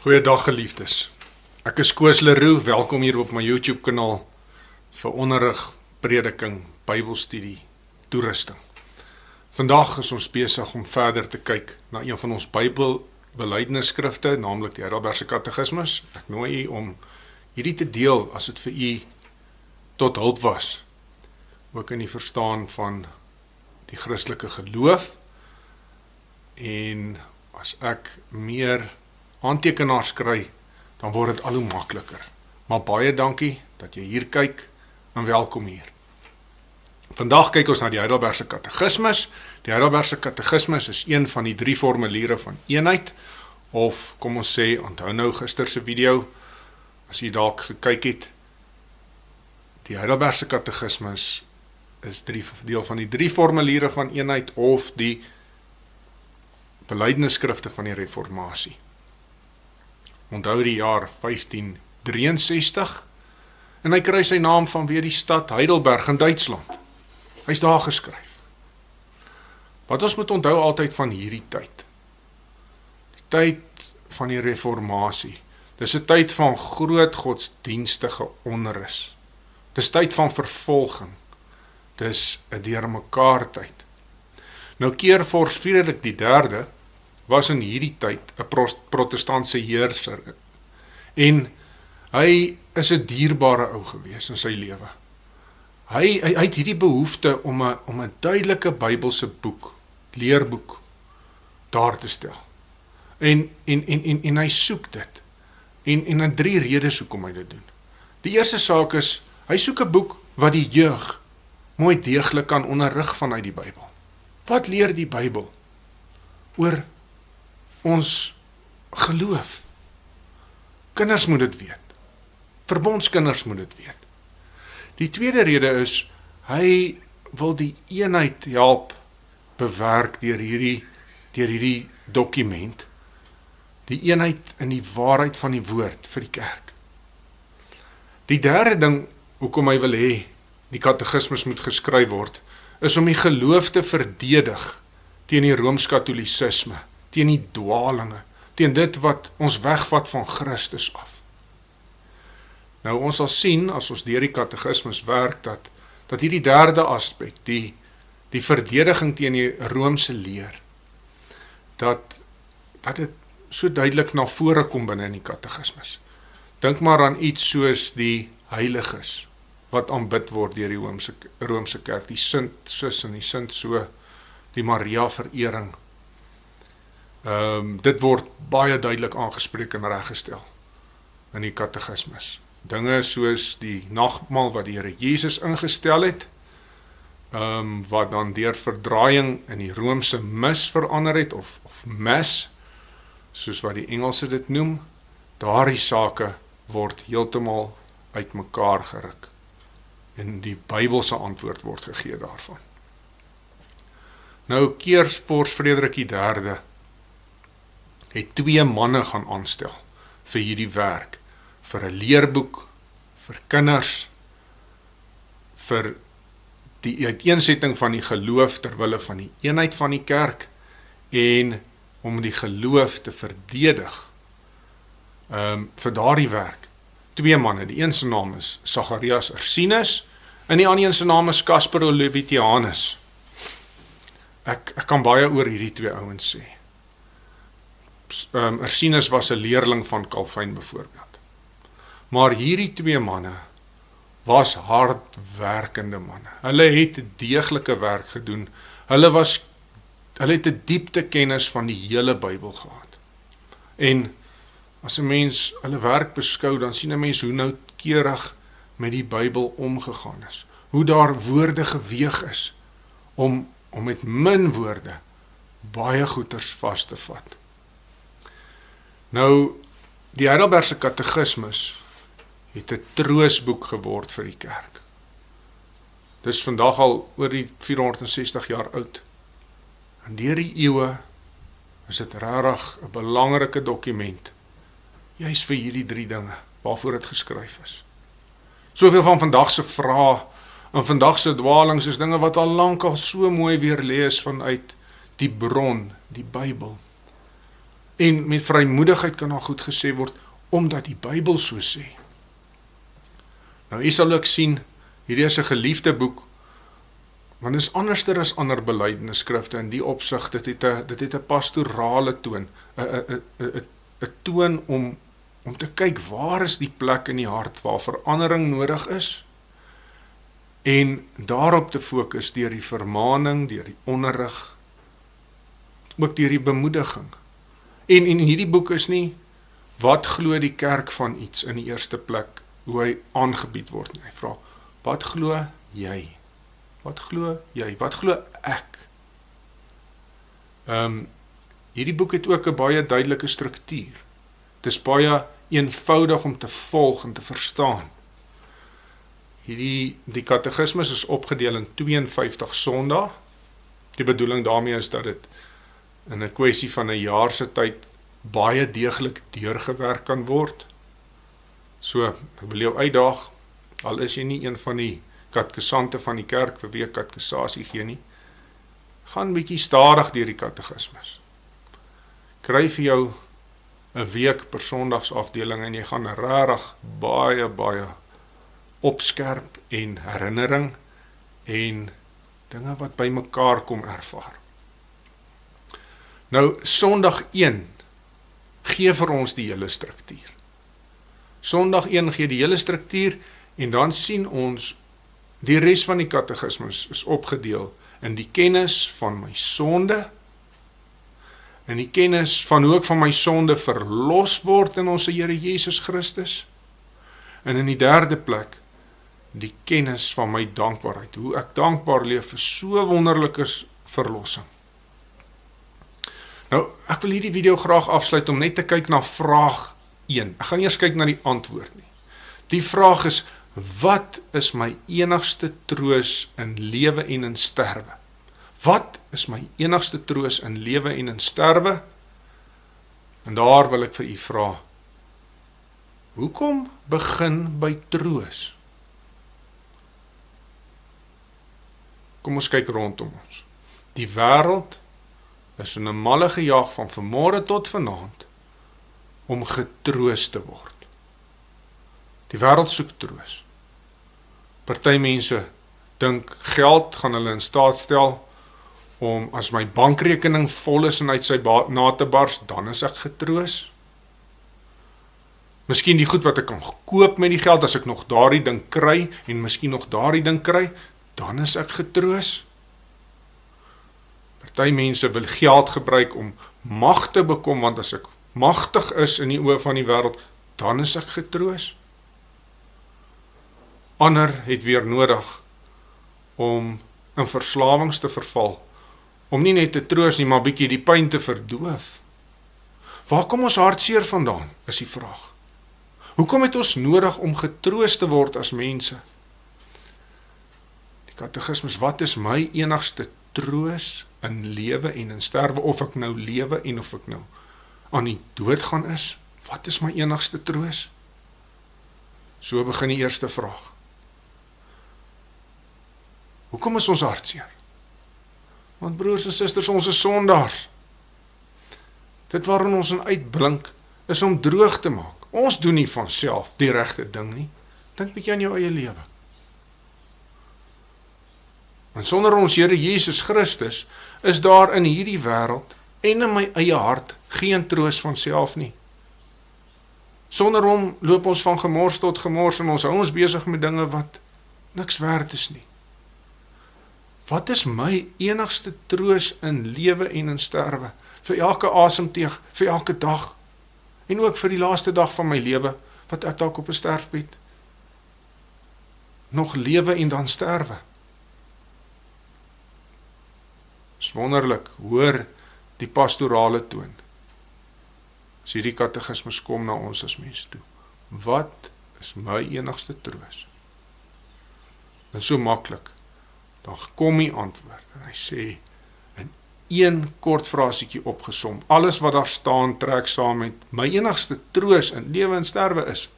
Goeiedag geliefdes. Ek is Koos Leroux, welkom hier op my YouTube kanaal vir onderrig, prediking, Bybelstudie, toerusting. Vandag is ons besig om verder te kyk na een van ons Bybelbelydenisskrifte, naamlik die Heidelbergse Katekismus. Ek nooi u om hierdie te deel as dit vir u tot hulp was, ook in die verstaan van die Christelike geloof. En as ek meer aantekenaars kry, dan word dit al hoe makliker. Maar baie dankie dat jy hier kyk en welkom hier. Vandag kyk ons na die Heidelbergse Katekismus. Die Heidelbergse Katekismus is een van die 3 formuliere van eenheid, of kom ons sê, onthou nou gisterse video, as jy dalk gekyk het, die Heidelbergse Katekismus is deel van die 3 formuliere van eenheid, of die Belydenisskrifte van die Reformatie. Onthou die jaar 1563, en hy kry sy naam vanweë die stad Heidelberg in Duitsland. Hy is daar geskryf. Wat ons moet onthou altyd van hierdie tyd, die tyd van die Reformatie, dis 'n tyd van groot godsdienstige onrus, dis tyd van vervolging, dis 'n deurmekaar tyd. Nou keer Vors Frederik die derde was in hierdie tyd 'n protestantse heerser, en hy is 'n dierbare ou gewees in sy lewe. Hy het hierdie behoefte om 'n duidelike Bybelse boek, leerboek, daar te stel. En hy soek dit, en in 3 redes hoekom hy dit doen. Die eerste saak is, hy soek 'n boek wat die jeug mooi deeglik kan onderrig vanuit die Bybel. Wat leer die Bybel oor ons geloof? Kinders moet dit weet. Verbondskinders moet dit weet. Die tweede rede is, hy wil die eenheid help bewerk deur hierdie dokument, die eenheid in die waarheid van die woord vir die kerk. Die derde ding, hoekom hy wil hê die katekismus moet geskryf word, is om die geloof te verdedig teen die Rooms-Katolicisme, teen die dwalinge, teen dit wat ons wegvat van Christus af. Nou ons sal sien, as ons deur die katekismus werk, dat hierdie derde aspek, die verdediging teen die Roomse leer, dat dit so duidelik na vore kom binne in die katekismus. Dink maar aan iets soos die heiliges, wat aanbid word deur die Roomse kerk, die Sint Sus en die Sint So, die Maria verering. Dit word baie duidelik aangespreek en reggestel in die katekismus. Dinge soos die nagmaal wat die Here Jesus ingestel het, wat dan deur verdraaiing in die Roomse mis verander het, of mes, soos wat die Engelse dit noem, daardie sake word heeltemal uitmekaar geruk. En die Bybelse antwoord word gegee daarvan. Nou keer Vors Frederik die derde het 2 manne gaan aanstel vir hierdie werk, vir 'n leerboek, vir kinders, vir die uiteensetting van die geloof terwille van die eenheid van die kerk, en om die geloof te verdedig, vir daardie werk. 2 manne, die een se naam is Zacharias Ursinus, en die ander een se naam is Caspar Olivitianus. Ek kan baie oor hierdie 2 ouens sê. Ursinus was 'n leerling van Calvin byvoorbeeld. Maar hierdie 2 manne was hardwerkende manne. Hulle het deeglike werk gedoen. Hulle het 'n diepte kennis van die hele Bybel gehad. En as 'n mens hulle werk beskou, dan sien 'n mens hoe noukeurig met die Bybel omgegaan is. Hoe daar woorde geweeg is om met min woorde baie goeders vas te vat. Nou, die Heidelbergse Katekismus het 'n troosboek geword vir die kerk. Dis vandag al oor die 460 jaar oud. En deur die eeue is dit regtig 'n belangrike dokument, juis vir hierdie 3 dinge waarvoor dit geskryf is. Soveel van vandag se vrae en vandag se dwalings is dinge wat al lank al so mooi weer lees vanuit die bron, die Bybel. En met vrymoedigheid kan daar goed gesê word, omdat die Bybel so sê. Nou, jy sal ook sien, hierdie is 'n geliefde boek, want dit is anderster as ander belydenisskrifte in die opsig, dit het 'n pastorale toon, 'n toon om te kyk waar is die plek in die hart waar verandering nodig is, en daarop te fokus deur die vermaning, deur die onderrig, ook deur die bemoediging. En hierdie boek is nie, wat glo die kerk van iets in die eerste plek, hoe hy aangebied word. Hy vra, wat glo jy? Wat glo jy? Wat glo ek? Hierdie boek het ook 'n baie duidelike struktuur. Dit is baie eenvoudig om te volg en te verstaan. Die katekismus is opgedeel in 52 sondae. Die bedoeling daarmee is dat dit in 'n kwessie van 'n jaar se tyd baie deeglik deurgewerk kan word. So, ek wil jou uitdaag, al is jy nie een van die katekisante van die kerk vir wie ek katekisasie gee nie, gaan bietjie stadig deur die katekismus. Kry vir jou 'n week per sondagsafdeling en jy gaan regtig baie opskerp en herinnering en dinge wat by mekaar kom ervaar. Nou, Sondag 1 gee vir ons die hele struktuur. Sondag 1 gee die hele struktuur en dan sien ons die res van die katekismus is opgedeel in die kennis van my sonde, in die kennis van hoe ek van my sonde verlos word in ons Here Jesus Christus, en in die derde plek die kennis van my dankbaarheid, hoe ek dankbaar leef vir so wonderlike verlossing. Nou, ek wil hierdie video graag afsluit om net te kyk na vraag 1. Ek gaan eers kyk na die antwoord nie. Die vraag is, wat is my enigste troos in lewe en in sterwe? Wat is my enigste troos in lewe en in sterwe? En daar wil ek vir u vra, hoekom begin by troos? Kom ons kyk rondom ons. Die wêreld is in 'n malle gejaag van vanmôre tot vanaand om getroos te word. Die wêreld soek troos. Party mense dink geld gaan hulle in staat stel om as my bankrekening vol is en uit sy na te bars, dan is ek getroos. Miskien die goed wat ek kan koop met die geld, as ek nog daardie ding kry en miskien nog daardie ding kry, dan is ek getroos. Party mense wil geld gebruik om mag te bekom, want as ek magtig is in die oë van die wêreld, dan is ek getroos. Ander het weer nodig om in verslawings te verval, om nie net te troos nie, maar bietjie die pyn te verdoof. Waar kom ons hartseer vandaan, is die vraag. Hoekom het ons nodig om getroos te word as mense? Die katekismus, wat is my enigste troos in lewe en in sterwe, of ek nou lewe en of ek nou aan die dood gaan is? Wat is my enigste troos? So begin die eerste vraag. Hoekom is ons hartseer? Want broers en susters, ons is sondaars. Dit waarin ons in uitblink, is om droog te maak. Ons doen nie van self die regte ding nie. Dink bietjie aan jou eie lewe. Want sonder ons Here Jesus Christus, is daar in hierdie wêreld en in my eie hart geen troos van self nie. Sonder hom loop ons van gemors tot gemors en ons hou ons besig met dinge wat niks werd is nie. Wat is my enigste troos in lewe en in sterwe? Vir elke asemteug, vir elke dag, en ook vir die laaste dag van my lewe, wat ek dalk op 'n sterfbed nog lewe en dan sterwe. Is wonderlik, hoor die pastorale toon. As hierdie katekismus kom na ons as mense toe. Wat is my enigste troos? En so maklik, dan kom die antwoord, en hy sê, in een kort frasietjie opgesom, alles wat daar staan, trek saam met, my enigste troos in lewe en sterwe is,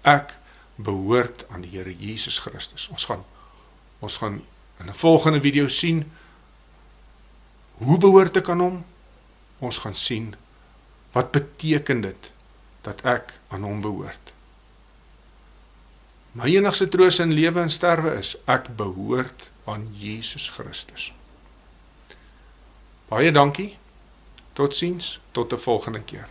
ek behoort aan die Here Jesus Christus. Ons gaan in 'n volgende video sien, hoe behoort ek aan hom? Ons gaan sien, Wat beteken dit dat ek aan hom behoort? My enigste troos in lewe en sterwe is, ek behoort aan Jesus Christus. Baie dankie, totsiens, tot 'n volgende keer.